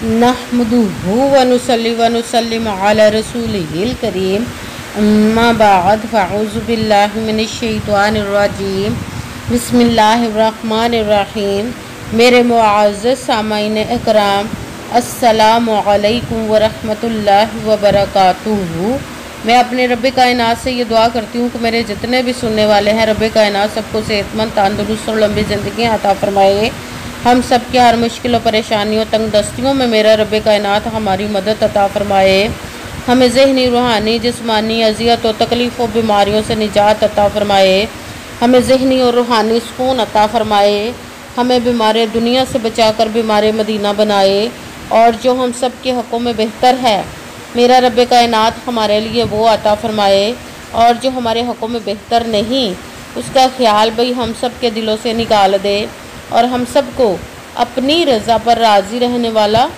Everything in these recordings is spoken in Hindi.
नहमदुहु व नुसल्ली व नुसल्लिमु अला रसूलिहिल करीम अम्मा बाद फ़अऊज़ु बिल्लाहि मिनश शैतानिर रजीम बिस्मिल्लाहिर रहमानिर रहीम। मेरे मुअज़्ज़ज़ सामाईन इकराम, अस्सलामु अलैकुम व रहमतुल्लाहि व बरकातुहू। मैं अपने रब्बे कायनात से ये दुआ करती हूँ कि मेरे जितने भी सुनने वाले हैं, रब्बे कायनात सबको सेहतमंद, तंदुरुस्त और लंबी ज़िंदगी अता फरमाए। हम सब की हर मुश्किल और परेशानियों, तंग दस्तियों में मेरा रब्बे कायनात हमारी मदद अता फरमाए। हमें ज़हनी, रूहानी, जिस्मानी अज़ियत और तकलीफ़ और बीमारियों से निजात अता फरमाए। हमें ज़हनी और रूहानी सुकून अता फरमाए। हमें बीमार दुनिया से बचाकर बीमार मदीना बनाए। और जो हम सब के हक़ों में बेहतर है, मेरा रब्बे कायनात हमारे लिए वो अता फरमाए। और जो हमारे हक़ों में बेहतर नहीं, उसका ख्याल भाई हम सब के दिलों से निकाल दे और हम सबको अपनी रज़ा पर राज़ी रहने वाला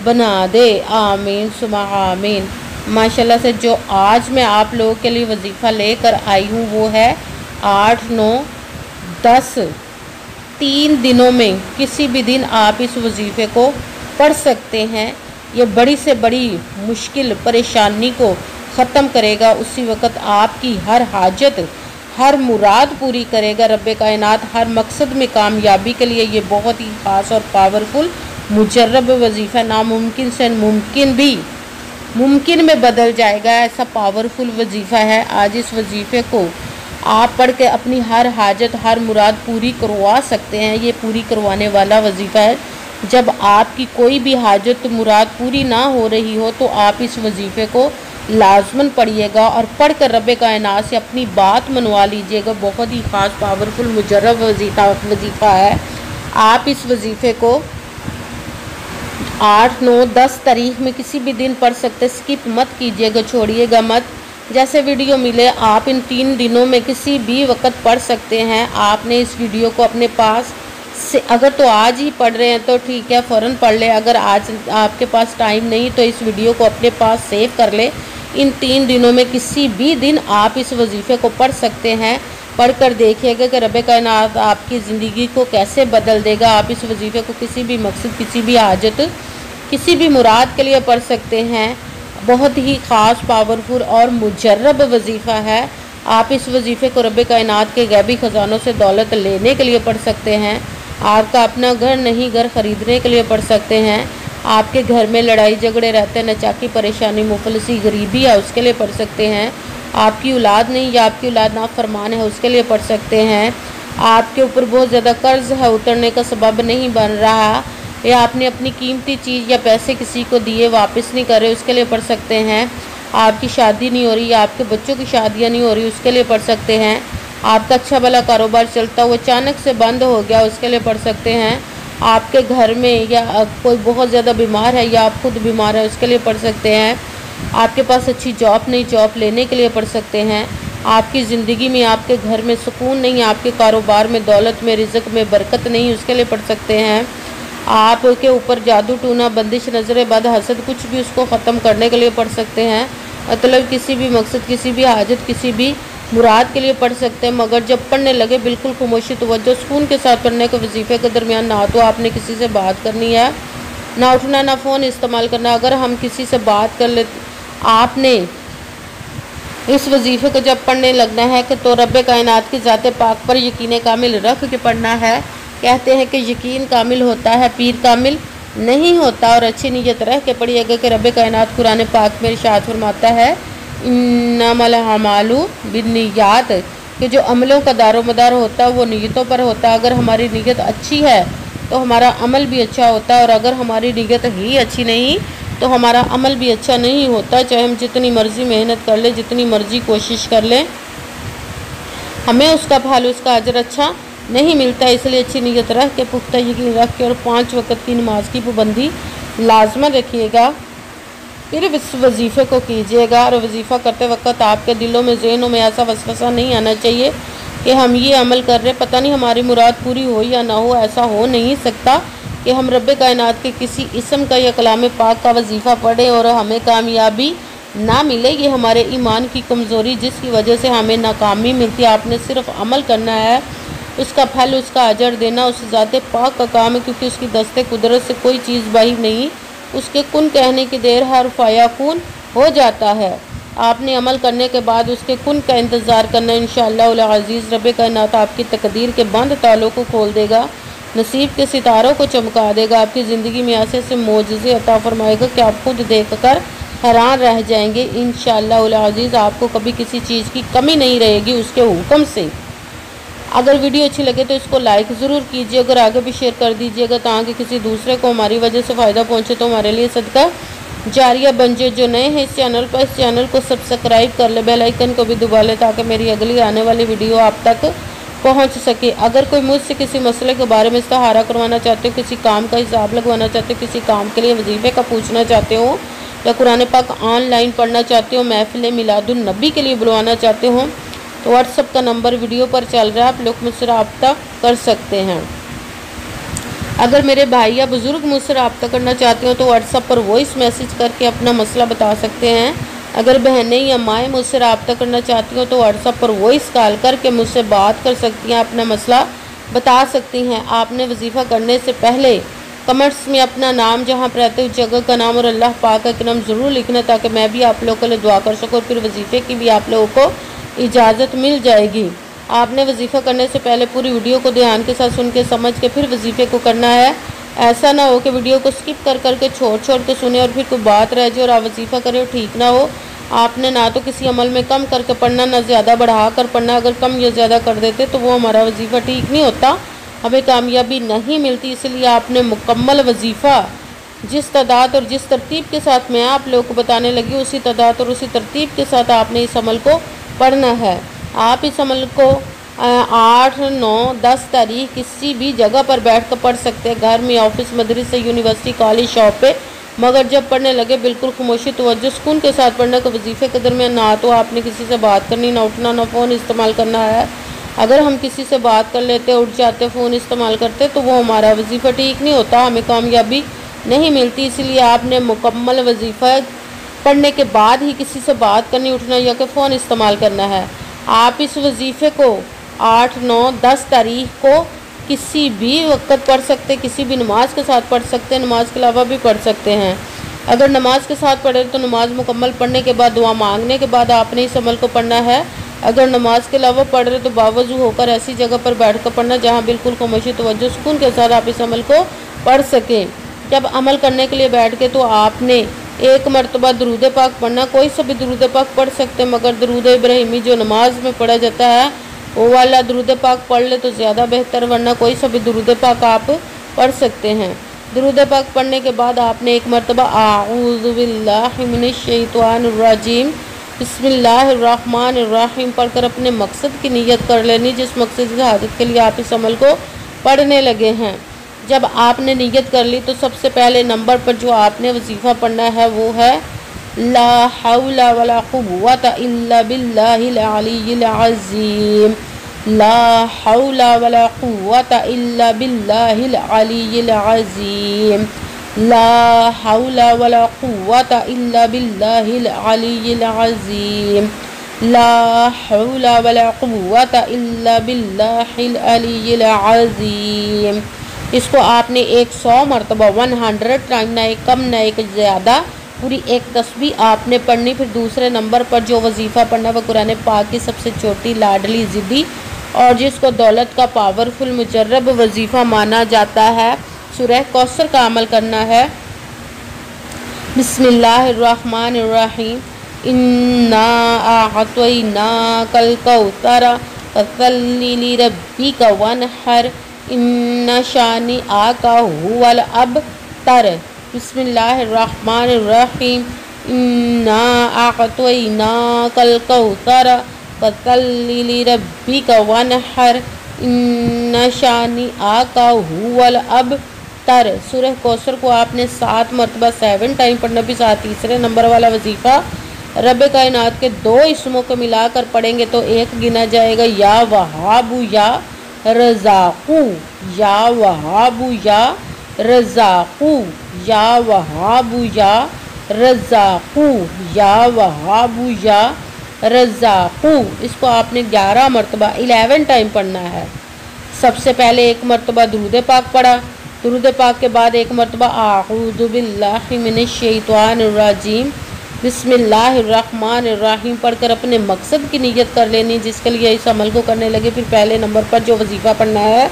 बना दे। आमीन सुमा आमीन। माशाल्लाह से जो आज मैं आप लोगों के लिए वजीफ़ा लेकर आई हूँ वो है 8, 9, 10 3 दिनों में किसी भी दिन आप इस वजीफ़े को पढ़ सकते हैं। ये बड़ी से बड़ी मुश्किल परेशानी को ख़त्म करेगा। उसी वक़्त आपकी हर हाजत, हर मुराद पूरी करेगा। रब्बे कायनात हर मकसद में कामयाबी के लिए ये बहुत ही ख़ास और पावरफुल मुजर्रब वजीफ़ा, नामुमकिन से मुमकिन भी मुमकिन में बदल जाएगा, ऐसा पावरफुल वजीफ़ा है। आज इस वजीफ़े को आप पढ़ के अपनी हर हाजत, हर मुराद पूरी करवा सकते हैं। ये पूरी करवाने वाला वजीफ़ा है। जब आपकी कोई भी हाजत मुराद पूरी ना हो रही हो तो आप इस वजीफ़े को लाजमन पढ़िएगा और पढ़कर रब्बे कायनात से अपनी बात मनवा लीजिएगा। बहुत ही ख़ास पावरफुल मुजर्रब वजीफ़ा है। आप इस वजीफ़े को 8, 9, 10 तारीख में किसी भी दिन पढ़ सकते। स्किप मत कीजिएगा, छोड़िएगा मत। जैसे वीडियो मिले आप इन 3 दिनों में किसी भी वक्त पढ़ सकते हैं। आपने इस वीडियो को अपने पास से, अगर तो आज ही पढ़ रहे हैं तो ठीक है, फ़ौरन पढ़ ले। अगर आज आपके पास टाइम नहीं तो इस वीडियो को अपने पास सेव कर ले। इन 3 दिनों में किसी भी दिन आप इस वजीफ़े को पढ़ सकते हैं। पढ़कर देखिएगा कि रब्बे कायनात आपकी ज़िंदगी को कैसे बदल देगा। आप इस वजीफ़े को किसी भी मकसद, किसी भी हाजत, किसी भी मुराद के लिए पढ़ सकते हैं। बहुत ही ख़ास, पावरफुल और मुजर्रब वजीफ़ा है। आप इस वजीफ़े को रब्बे कायनात के गैबी ख़जानों से दौलत लेने के लिए पढ़ सकते हैं। आपका अपना घर नहीं, घर ख़रीदने के लिए पढ़ सकते हैं। आपके घर में लड़ाई झगड़े रहते हैं, नचाकी, परेशानी, मुफलसी, गरीबी है, उसके लिए पढ़ सकते हैं। आपकी औलाद नहीं या आपकी औलाद नाफरमान है, उसके लिए पढ़ सकते हैं। आपके ऊपर बहुत ज़्यादा कर्ज है, उतरने का सबब नहीं बन रहा, या आपने अपनी कीमती चीज़ या पैसे किसी को दिए वापस नहीं कर रहे, उसके लिए पढ़ सकते हैं। आपकी शादी नहीं हो रही या आपके बच्चों की शादियाँ नहीं हो रही, उसके लिए पढ़ सकते हैं। आपका अच्छा भला कारोबार चलता हुआ अचानक से बंद हो गया, उसके लिए पढ़ सकते हैं। आपके घर में या कोई बहुत ज़्यादा बीमार है या आप खुद बीमार है, उसके लिए पढ़ सकते हैं। आपके पास अच्छी जॉब नहीं, जॉब लेने के लिए पढ़ सकते हैं। आपकी ज़िंदगी में, आपके घर में सुकून नहीं, आपके कारोबार में, दौलत में, रिज़्क़ में बरकत नहीं, उसके लिए पढ़ सकते हैं। आपके ऊपर जादू टूना, बंदिश, नज़र बद, हसद, कुछ भी, उसको ख़त्म करने के लिए पढ़ सकते हैं। मतलब किसी भी मकसद, किसी भी हाजत, किसी भी मुराद के लिए पढ़ सकते हैं। मगर जब पढ़ने लगे बिल्कुल खामोशी, तवज्जो, सुकून के साथ पढ़ने के वजीफ़े के दरमियान ना तो आपने किसी से बात करनी है, ना उठना, ना फ़ोन इस्तेमाल करना। अगर हम किसी से बात कर ले, आपने इस वजीफ़े को जब पढ़ने लगना है कि तो रब्बे कायनात की ज़ात पाक पर यकीन कामिल रख के पढ़ना है। कहते हैं कि यकीन कामिल होता है, पीर कामिल नहीं होता। और अच्छी नीयत रह के पढ़िएगा कि रब्बे कायनात कुरान पाक में इरशाद फरमाता है, इन्नमल अमालु बिन्नियात, कि जो अमलों का दारोमदार होता है वो नीयतों पर होता है। अगर हमारी नीयत अच्छी है तो हमारा अमल भी अच्छा होता है, और अगर हमारी नीयत ही अच्छी नहीं तो हमारा अमल भी अच्छा नहीं होता। चाहे हम जितनी मर्ज़ी मेहनत कर ले, जितनी मर्ज़ी कोशिश कर लें, हमें उसका फल, उसका अजर अच्छा नहीं मिलता। इसलिए अच्छी नीयत रख के, पुख्ता यकीन रख के और 5 वक़्त की नमाज की पाबंदी लाजमन रखिएगा। फिर इस वजीफ़े को कीजिएगा। और वजीफ़ा करते वक्त आपके दिलों में, ज़हनों में ऐसा वसवसा नहीं आना चाहिए कि हम ये अमल कर रहे, पता नहीं हमारी मुराद पूरी हो या ना हो। ऐसा हो नहीं सकता कि हम रब्बे कायनात के किसी इस्म का या कलाम पाक का वजीफ़ा पढ़ें और हमें कामयाबी ना मिले। ये हमारे ईमान की कमज़ोरी, जिसकी वजह से हमें नाकामी मिलती है। आपने सिर्फ़ अमल करना है, उसका फल, उसका अजर देना उस ज़ात पाक का काम है, क्योंकि उसकी दस्ते कुदरत से कोई चीज़ बाहर नहीं उसके कुन कहने की देर हर फयाकुन हो जाता है। आपने अमल करने के बाद उसके कुन का इंतज़ार करना। इंशाअल्लाह उल अज़ीज़ रब कायनात आपकी तकदीर के बंद तालों को खोल देगा, नसीब के सितारों को चमका देगा, आपकी ज़िंदगी में ऐसे मोजज़े अता फरमाएगा कि आप खुद देख कर हैरान रह जाएंगे। इंशाअल्लाह उल अज़ीज़ आपको कभी किसी चीज़ की कमी नहीं रहेगी उसके हुक्म से। अगर वीडियो अच्छी लगे तो इसको लाइक ज़रूर कीजिए, अगर आगे भी शेयर कर दीजिएगा ताकि किसी दूसरे को हमारी वजह से फ़ायदा पहुँचे तो हमारे लिए सदका जारिया बन जाए। जो नए हैं इस चैनल पर, इस चैनल को सब्सक्राइब कर ले, बेल आइकन को भी दबा ले ताकि मेरी अगली आने वाली वीडियो आप तक पहुंच सके। अगर कोई मुझसे किसी मसले के बारे में इस्तिहारा करवाना चाहते हो, किसी काम का हिसाब लगवाना चाहते हो, किसी काम के लिए वजीफ़े का पूछना चाहते हो, या कुरान पाक ऑनलाइन पढ़ना चाहते हो, महफिल मिलादुन नबी के लिए बुलवाना चाहते हो, तो व्हाट्सएप का नंबर वीडियो पर चल रहा है, आप लोग मुझसे रब्ता कर सकते हैं। अगर मेरे भाई या बुज़ुर्ग मुझसे रब्ता करना चाहते हो तो व्हाट्सएप पर वॉइस मैसेज करके अपना मसला बता सकते हैं। अगर बहनें या माएँ मुझसे रब्ता करना चाहती हो तो व्हाट्सएप पर वॉइस कॉल करके मुझसे बात कर सकती हैं, अपना मसला बता सकती हैं। आपने वजीफ़ा करने से पहले कमेंट्स में अपना नाम, जहाँ पर रहते उस जगह का नाम और अल्लाह पाक का नाम ज़रूर लिखना ताकि मैं भी आप लोगों के लिए दुआ कर सकूँ और फिर वजीफ़े की भी आप लोगों को इजाज़त मिल जाएगी। आपने वजीफ़ा करने से पहले पूरी वीडियो को ध्यान के साथ सुन के समझ के फिर वजीफ़े को करना है। ऐसा ना हो कि वीडियो को स्किप कर करके छोड़ के सुने और फिर कोई बात रह जाए और आप वजीफ़ा करें और ठीक ना हो। आपने ना तो किसी अमल में कम करके पढ़ना, ना ज़्यादा बढ़ा कर पढ़ना। अगर कम या ज़्यादा कर देते तो वो हमारा वजीफ़ा ठीक नहीं होता, हमें कामयाबी नहीं मिलती। इसलिए आपने मुकम्मल वजीफ़ा जिस तादाद और जिस तरतीब के साथ मैं आप लोगों को बताने लगी उसी तादाद और उसी तरतीब के साथ आपने इस अमल को पढ़ना है। आप इस अमल को 8, 9, 10 तारीख किसी भी जगह पर बैठ कर पढ़ सकते हैं, घर में, ऑफिस, मदरसे, यूनिवर्सिटी, कॉलेज, शॉप पे। मगर जब पढ़ने लगे बिल्कुल खामोशी तवज्जो सुकून के साथ पढ़ना। कि वजीफ़े के दरमियान ना तो आपने किसी से बात करनी, ना उठना, ना फ़ोन इस्तेमाल करना है। अगर हम किसी से बात कर लेते, उठ जाते, फ़ोन इस्तेमाल करते तो वो हमारा वजीफ़ा ठीक नहीं होता, हमें कामयाबी नहीं मिलती। इसलिए आपने मुकम्मल वजीफ़ा पढ़ने के बाद ही किसी से बात करनी, उठना या कि फ़ोन इस्तेमाल करना है। आप इस वजीफ़े को 8, 9, 10 तारीख को किसी भी वक्त पढ़ सकते, किसी भी नमाज के साथ पढ़ सकते हैं, नमाज के अलावा भी पढ़ सकते हैं। अगर नमाज के साथ पढ़े तो नमाज मुकम्मल पढ़ने के बाद, दुआ मांगने के बाद आपने इस अमल को पढ़ना है। अगर नमाज के अलावा पढ़ रहे तो बावजू होकर ऐसी जगह पर बैठ कर पढ़ना जहाँ बिल्कुल खामोशी तवज्जो सुकून के साथ आप इस अमल को पढ़ सकें। जब अमल करने के लिए बैठ के तो आपने एक मरतबा दरूद पाक पढ़ना। कोई सा भी दरूद पाक पढ़ सकते हैं, मगर दरूद इब्राहिमी जो नमाज में पढ़ा जाता है वो वाला दरूद पाक पढ़ ले तो ज़्यादा बेहतर, वरना कोई सा भी दरूद पाक आप पढ़ सकते हैं। दरूद पाक पढ़ने के बाद आपने एक मरतबा आऊज़ु बिल्लाहि मिनश शैतानिर रजीम बिस्मिल्लाहिर्रहमानिर्रहीम पढ़कर अपने मकसद की नीयत कर लेनी, जिस मकसद की हाजत के लिए आप इस अमल को पढ़ने लगे हैं। जब आपने नीयत कर ली तो सबसे पहले नंबर पर जो आपने वजीफ़ा पढ़ना है वो है ला हौला वला कुव्वता इल्ला बिल्लाहिल अलिय्यिल अज़ीम। ला हौला वला कुव्वता इल्ला बिल्लाहिल अलिय्यिल अज़ीम। ला हौला वला कुव्वता इल्ला बिल्लाहिल अलिय्यिल अज़ीम। ला हौला वला कुव्वता इल्ला बिल्लाहिल अलिय्यिल अज़ीम। इसको आपने 100 मरतबा 100 टाइम, ना एक कम ना एक ज़्यादा, पूरी एक तस्बीह आपने पढ़नी। फिर दूसरे नंबर पर जो वजीफ़ा पढ़ना वह कुरान पाक की सबसे छोटी, लाडली, ज़िद्दी और जिसको दौलत का पावरफुल मुजर्रब वजीफ़ा माना जाता है, सूरह कौसर का अमल करना है। बिस्मिल्लाहिर्रहमानिर्रहीम इन्ना अअतैनाकल कौसर फसल्लि लिरब्बिका वनहर इन्ना शानी आका हुवल अबतर। बिस्मिल्लाहिर्रहमानिर्रहीम इन्ना अअतैनाकल कौसर फसल्लि लिरब्बिका वनहर इन्ना शानी आका हुवल अबतर। सूरह कौसर को आपने 7 मरतबा 7 टाइम पढ़ना। भी साथ तीसरे नंबर वाला वजीफ़ा रब कायनात के 2 इसमों को मिलाकर पढ़ेंगे तो एक गिना जाएगा, या वहाबू या रज़ाक़ू, या वहाबू या रज़ाक़ू, या वहाबू या रज़ाक़ू, या वहाबू या रज़ाक़ू। इसको आपने 11 मरतबा 11 टाइम पढ़ना है। सबसे पहले एक मरतबा दरूद पाक पढ़ा, दुरूद पाक के बाद एक मरतबा आऊज़ु बिल्लाहि मिनश शैतानिर रजीम बिस्मिल्लाहिर्रहमानिर्रहीम पढ़कर अपने मकसद की नीयत कर लेनी, जिसके लिए इस अमल को करने लगे। फिर पहले नंबर पर जो वजीफ़ा पढ़ना है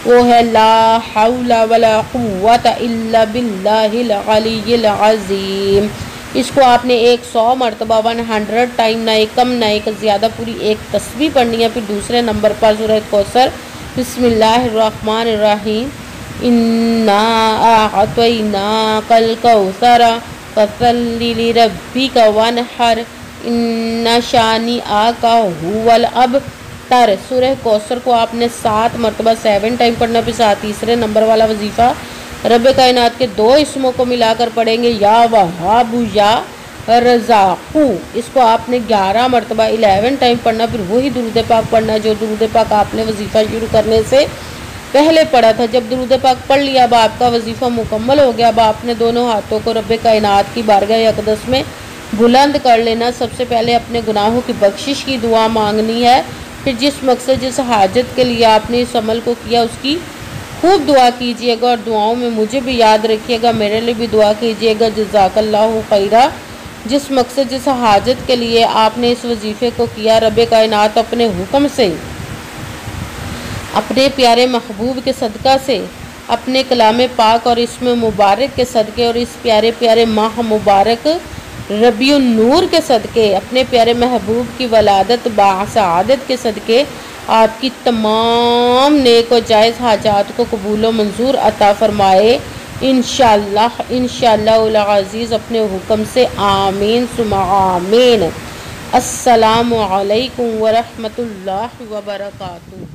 वो है ला हौला वला कुव्वता इल्ला बिल्लाहिल अलिय्यिल अज़ीम। इसको आपने 100 मरतबा 100 टाइम, ना एक कम ना एक ज़्यादा, पूरी एक तस्बीह पढ़नी है। फिर दूसरे नंबर पर सूरह कौसर बिस्मिल्लाहिर्रहमानिर्रहीम इन्ना अअतैनाकल कौसर फसल्लि लिरब्बिका वनहर इन्ना शानिअका हुवल अबतर। सूरह कौसर को आपने 7 मरतबा 7 टाइम पढ़ना। फिर साथ तीसरे नंबर वाला वजीफ़ा रब कायनात के 2 इसमों को मिलाकर पढ़ेंगे, या वहाबु या रज़ाक़ू। इसको आपने 11 मरतबा 11 टाइम पढ़ना। फिर वही दुरूद पाक पढ़ना जो दुरूद पाक आपने वजीफ़ा शुरू करने से पहले पढ़ा था। जब दुरूद पाक पढ़ लिया, अब आपका वजीफ़ा मुकम्मल हो गया। अब आपने दोनों हाथों को रब कायनात की बारगाह अक़दस में बुलंद कर लेना। सबसे पहले अपने गुनाहों की बख्शिश की दुआ मांगनी है। फिर जिस मकसद जिस हाजत के लिए आपने इस अमल को किया उसकी खूब दुआ कीजिएगा, और दुआओं में मुझे भी याद रखिएगा, मेरे लिए भी दुआ कीजिएगा। जज़ाकल्लाहु खैरा। जिस मकसद जिस हाजत के लिए आपने इस वजीफ़े को किया, रब कायनात अपने हुक्म से, अपने प्यारे महबूब के सदका से, अपने कलाम पाक और इसमें मुबारक के सदक़े, और इस प्यारे प्यारे माह मुबारक रबीउन नूर के सदक़े, अपने प्यारे महबूब की वलादत बासआदत के सदक़े आपकी तमाम नेक और जायज़ हाजात को कबूल व मंजूर अता फ़रमाए इंशाअल्लाह इंशाअल्लाहुल अज़ीज़ अपने हुक्म से। आमीन सुम्मा आमीन। अस्सलामु अलैकुम व रहमतुल्लाहि व बरकातुहू।